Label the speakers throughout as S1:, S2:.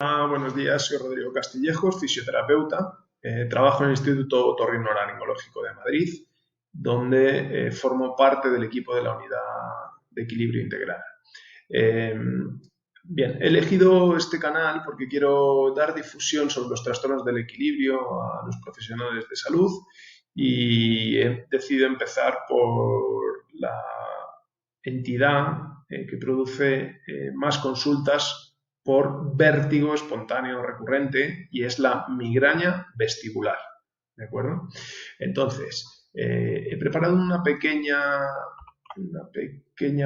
S1: Buenos días, soy Rodrigo Castillejos, fisioterapeuta. Trabajo en el Instituto Otorrinolaringológico de Madrid, donde formo parte del equipo de la unidad de equilibrio integral. Eh, Bien, he elegido este canal porque quiero dar difusión sobre los trastornos del equilibrio a los profesionales de salud y he decidido empezar por la entidad que produce más consultas por vértigo espontáneo recurrente y es la migraña vestibular. ¿De acuerdo? Entonces, he preparado una pequeña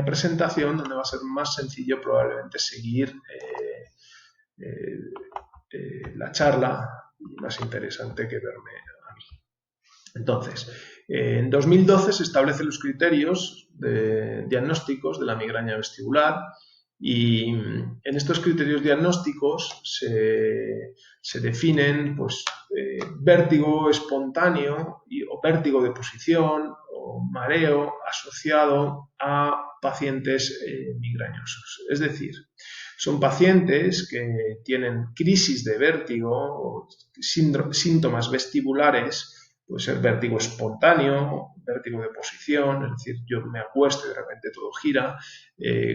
S1: presentación donde va a ser más sencillo probablemente seguir la charla y más interesante que verme a mí. Entonces, en 2012 se establecen los criterios diagnósticos de la migraña vestibular y en estos criterios diagnósticos se definen pues, vértigo espontáneo o vértigo de posición o mareo asociado a pacientes migrañosos. Es decir, son pacientes que tienen crisis de vértigo o síntomas vestibulares. Puede ser vértigo espontáneo, vértigo de posición, es decir, yo me acuesto y de repente todo gira,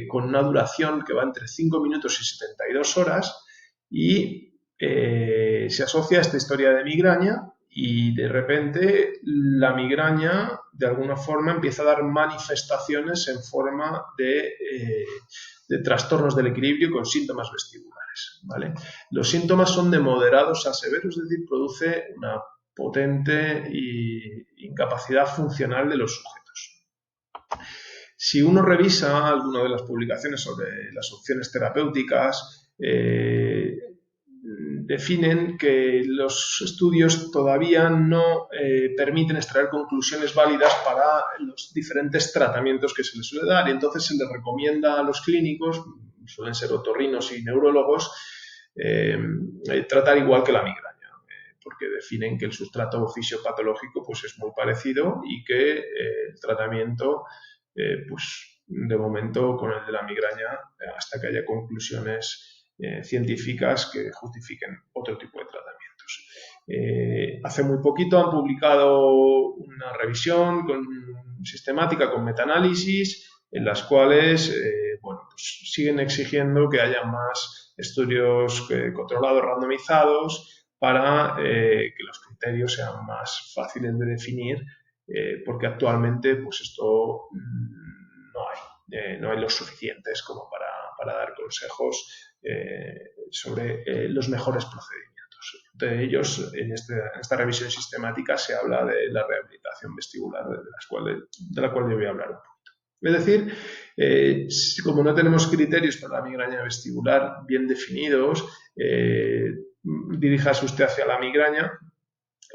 S1: con una duración que va entre 5 minutos y 72 horas y se asocia a esta historia de migraña y de repente la migraña de alguna forma empieza a dar manifestaciones en forma de trastornos del equilibrio con síntomas vestibulares, ¿vale? Los síntomas son de moderados a severos, es decir, produce una potente incapacidad funcional de los sujetos. Si uno revisa alguna de las publicaciones sobre las opciones terapéuticas, definen que los estudios todavía no permiten extraer conclusiones válidas para los diferentes tratamientos que se les suele dar y entonces se les recomienda a los clínicos, suelen ser otorrinos y neurólogos, tratar igual que la migraña, porque definen que el sustrato fisiopatológico pues, es muy parecido y que el tratamiento, pues, de momento, con el de la migraña, hasta que haya conclusiones científicas que justifiquen otro tipo de tratamientos. Hace muy poquito han publicado una revisión sistemática con metaanálisis en las cuales bueno, pues siguen exigiendo que haya más estudios controlados, randomizados, para que los criterios sean más fáciles de definir, porque actualmente pues esto no hay los suficientes como para dar consejos sobre los mejores procedimientos. De ellos, en esta revisión sistemática se habla de la rehabilitación vestibular, de la cual yo voy a hablar un poquito. Es decir, como no tenemos criterios para la migraña vestibular bien definidos, diríjase usted hacia la migraña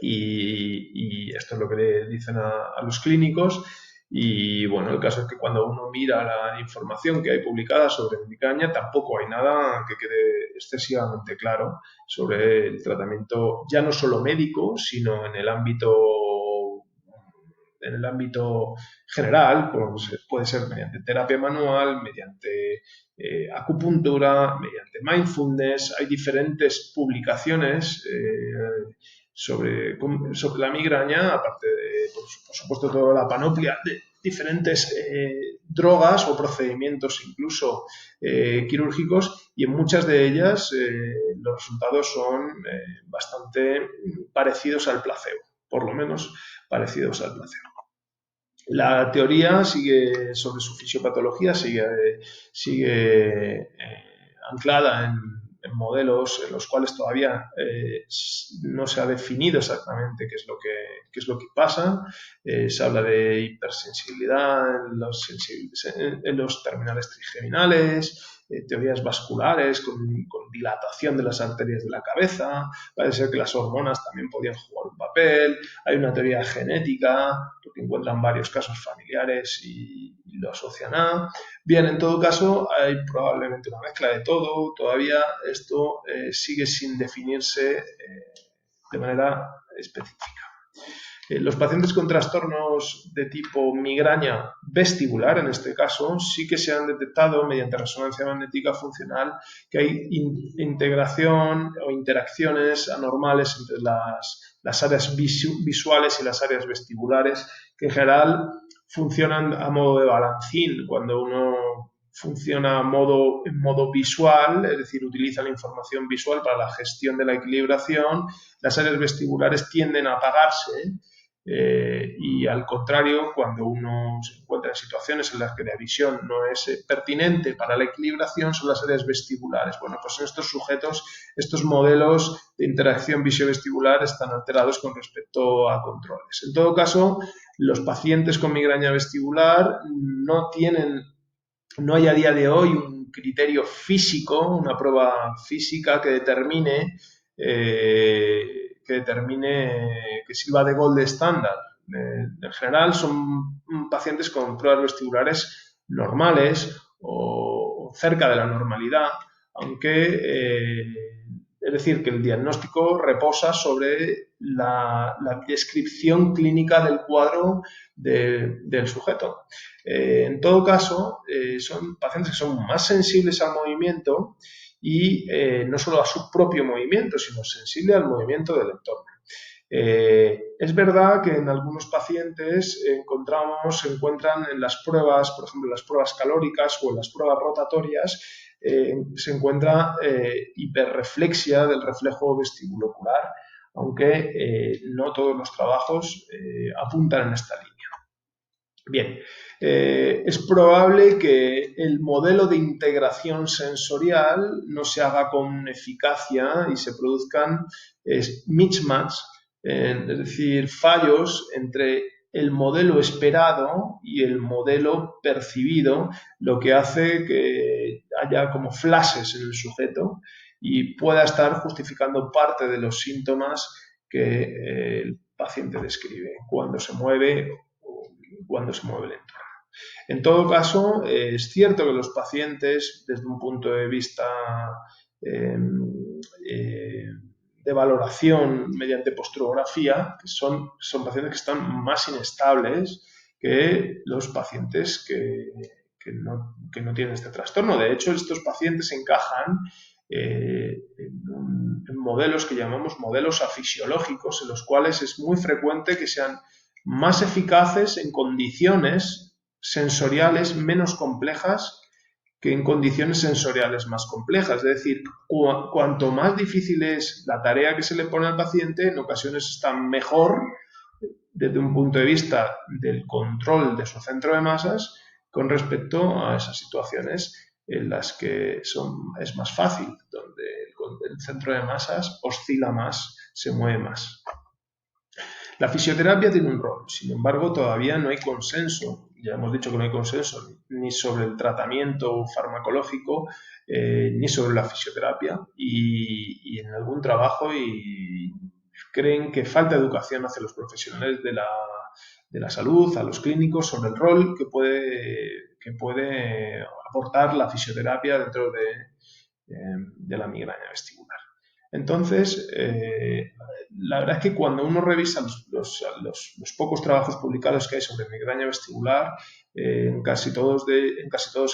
S1: y esto es lo que le dicen a los clínicos. Y bueno, el caso es que cuando uno mira la información que hay publicada sobre migraña, tampoco hay nada que quede excesivamente claro sobre el tratamiento, ya no solo médico, sino en el ámbito general, pues puede ser mediante terapia manual, mediante acupuntura, mediante mindfulness. Hay diferentes publicaciones sobre la migraña, aparte de, por supuesto, toda la panoplia de diferentes drogas o procedimientos incluso quirúrgicos, y en muchas de ellas los resultados son bastante parecidos al placebo, por lo menos parecidos al placebo. La teoría sigue sobre su fisiopatología, sigue anclada en modelos en los cuales todavía no se ha definido exactamente qué es lo que pasa. Se habla de hipersensibilidad en los terminales trigeminales, teorías vasculares con dilatación de las arterias de la cabeza. Parece ser que las hormonas también podían jugar un papel. Hay una teoría genética, porque encuentran varios casos familiares y lo asocian a. Bien, en todo caso, hay probablemente una mezcla de todo. Todavía esto sigue sin definirse de manera específica. Los pacientes con trastornos de tipo migraña vestibular, en este caso, sí que se han detectado mediante resonancia magnética funcional que hay integración o interacciones anormales entre las áreas visuales y las áreas vestibulares, que en general funcionan a modo de balancín. Cuando uno funciona en modo visual, es decir, utiliza la información visual para la gestión de la equilibración, las áreas vestibulares tienden a apagarse. Y al contrario, cuando uno se encuentra en situaciones en las que la visión no es pertinente para la equilibración, son las áreas vestibulares. Bueno, pues en estos sujetos, estos modelos de interacción visio-vestibular están alterados con respecto a controles. En todo caso, los pacientes con migraña vestibular no hay a día de hoy un criterio físico, una prueba física que determine que sirva de gold estándar. En general son pacientes con pruebas vestibulares normales o cerca de la normalidad, aunque es decir, que el diagnóstico reposa sobre la descripción clínica del cuadro del sujeto. En todo caso, son pacientes que son más sensibles al movimiento y no solo a su propio movimiento, sino sensible al movimiento del entorno. Es verdad que en algunos pacientes se encuentran en las pruebas, por ejemplo, en las pruebas calóricas o en las pruebas rotatorias, se encuentra hiperreflexia del reflejo vestibulocular, aunque no todos los trabajos apuntan en esta línea. Bien, es probable que el modelo de integración sensorial no se haga con eficacia y se produzcan mismatch, es decir, fallos entre el modelo esperado y el modelo percibido, lo que hace que haya como flashes en el sujeto y pueda estar justificando parte de los síntomas que el paciente describe cuando se mueve el entorno. En todo caso, es cierto que los pacientes, desde un punto de vista de valoración mediante posturografía, que son pacientes que están más inestables que los pacientes que no tienen este trastorno. De hecho, estos pacientes encajan en modelos que llamamos modelos afisiológicos, en los cuales es muy frecuente que sean más eficaces en condiciones sensoriales menos complejas que en condiciones sensoriales más complejas. Es decir, cuanto más difícil es la tarea que se le pone al paciente, en ocasiones está mejor desde un punto de vista del control de su centro de masas con respecto a esas situaciones en las que es más fácil, donde el centro de masas oscila más, se mueve más. La fisioterapia tiene un rol, sin embargo, todavía no hay consenso. Ya hemos dicho que no hay consenso ni sobre el tratamiento farmacológico ni sobre la fisioterapia. Y en algún trabajo creen que falta educación hacia los profesionales de la salud, a los clínicos, sobre el rol que puede aportar la fisioterapia dentro de la migraña vestibular. Entonces, la verdad es que cuando uno revisa los pocos trabajos publicados que hay sobre migraña vestibular, en casi todos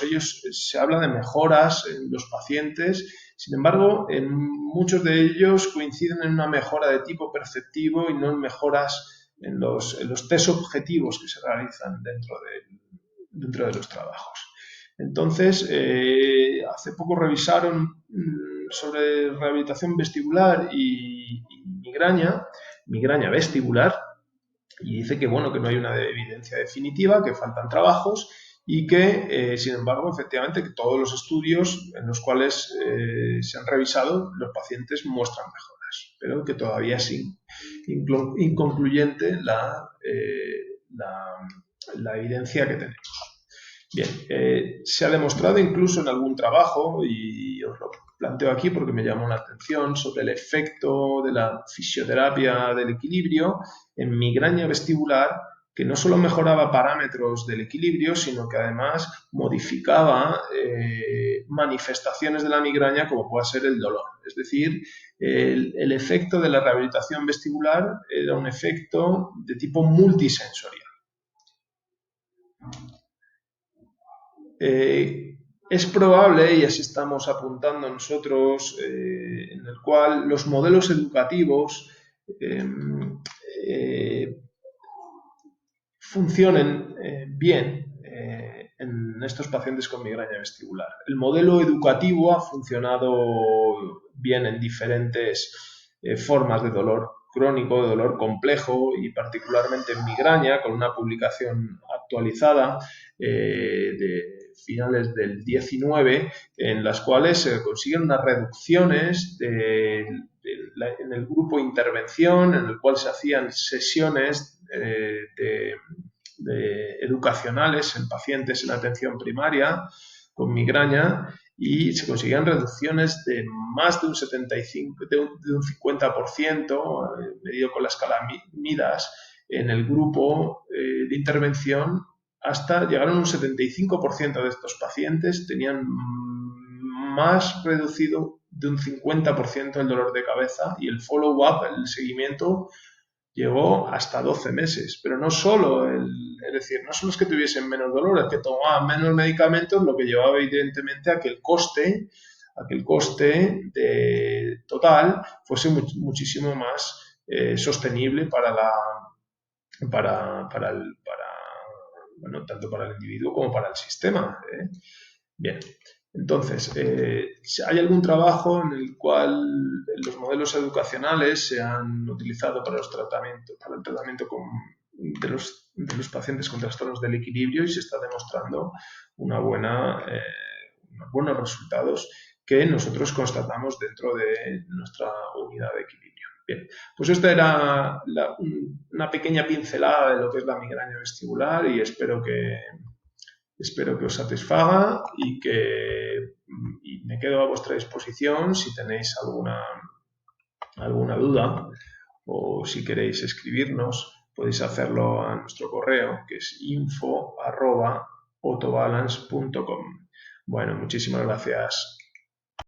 S1: ellos se habla de mejoras en los pacientes. Sin embargo, en muchos de ellos coinciden en una mejora de tipo perceptivo y no en mejoras en los test objetivos que se realizan dentro de los trabajos. Entonces, hace poco revisaron sobre rehabilitación vestibular y migraña vestibular, y dice que, bueno, que no hay una evidencia definitiva, que faltan trabajos y que, sin embargo, efectivamente, que todos los estudios en los cuales se han revisado, los pacientes muestran mejoras, pero que todavía es inconcluyente la evidencia que tenemos. Bien, se ha demostrado incluso en algún trabajo, y os lo planteo aquí porque me llamó la atención, sobre el efecto de la fisioterapia del equilibrio en migraña vestibular que no solo mejoraba parámetros del equilibrio, sino que además modificaba manifestaciones de la migraña como pueda ser el dolor. Es decir, el efecto de la rehabilitación vestibular era un efecto de tipo multisensorial. Es probable, y así estamos apuntando nosotros, en el cual los modelos educativos funcionen bien en estos pacientes con migraña vestibular. El modelo educativo ha funcionado bien en diferentes formas de dolor crónico, de dolor complejo y particularmente en migraña, con una publicación actualizada de finales del 19, en las cuales se consiguen unas reducciones en el grupo de intervención, en el cual se hacían sesiones educacionales en pacientes en atención primaria con migraña y se conseguían reducciones de más de un 75, de un 50%, medido con la escala Midas, en el grupo de intervención, hasta llegar a un 75% de estos pacientes tenían más reducido de un 50% el dolor de cabeza y el follow-up, el seguimiento, llegó hasta 12 meses, pero no solo, es decir, no solo es que tuviesen menos dolor, es que tomaban menos medicamentos, lo que llevaba evidentemente a que el coste total fuese muchísimo más sostenible bueno, tanto para el individuo como para el sistema. Bien. Entonces, ¿hay algún trabajo en el cual los modelos educacionales se han utilizado para el tratamiento de los pacientes con trastornos del equilibrio y se está demostrando unos buenos resultados que nosotros constatamos dentro de nuestra unidad de equilibrio? Bien, pues esta era una pequeña pincelada de lo que es la migraña vestibular y espero que os satisfaga y me quedo a vuestra disposición si tenéis alguna duda o si queréis escribirnos, podéis hacerlo a nuestro correo, que es info@autobalance.com. Bueno, muchísimas gracias.